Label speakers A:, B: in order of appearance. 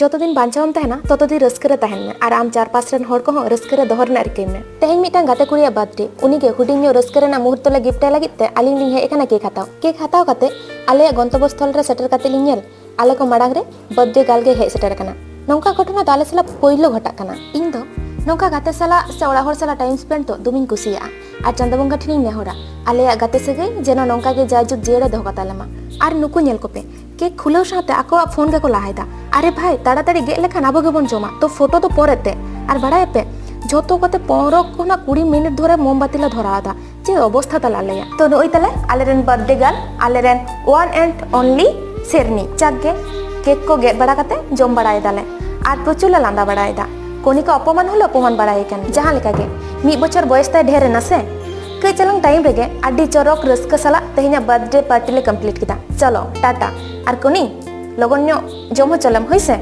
A: যতদিন বাঞ্চাওম তাহেনা ততদিন রস্করে তাহেন মে আর আম চার পাঁচ রেন হড় কহ রস্করে দহর না রিকাই মে। তেহেñ মিটাং গাতে কুড়িয়া বার্থডे উনিকে হুডিᱧ রস্করে না মুহূর্ত লে গিফট লাগি তে আলিং লিং হে এখানে কেক হাতাও কাতে আলে গন্তব্যস্থল রে সেটের কাতে লিং ñel আলে ko মাডাং রে বার্থডে গাল গে হে সেটের কানা। নংকা ঘটনা তো আলে সালা পইলো ঘটাক কানা। ইñ ᱫᱚ নংকা গাতে সালা সে ওড়া হড় সালা টাইম স্পেন্ড তো দুমিং কুসিয়া আর চাंदा বঙ্গা ঠিনি নেহরা আলে গাতে সেগে যেন নংকা গে জায়जुग জেড়ে দহ কাতালেমা। আর নুকু ñel কোপে কেক খুলেও সাথে আকো ফোন গে কো লাহাইদা আরে ভাই তাড়াতাড়ি গে লেখান আবো গেবন জমা তো ফটো তো পরেতে আর বাড়ায় পে যত কতে 15 মিনিট ধরে মোমবাতি লা ধরা আদা যে অবস্থা তালা আলেয়া। তো ওই তালে আলেরেন বার্থডে গাল আলেরেন ওয়ান এন্ড অনলি সেরনি চাগে কেক को गे बड़ा काते जम बड़ाय दाले আর প্রচুর লান্দা বাড়ায় দা কোনিকে অপমান হলো অপমান বাড়ায় কেন যাহা লেকা গে মি বছর বয়স তাই ঢেরে নাসে কই চলং টাইম রেগে আডি চরক রস্কা সালা তেহিনা বার্থডে পার্টি লে কমপ্লিট কিতা চলো টাটা আর কোনি লগন্য জমো চলম হইছে।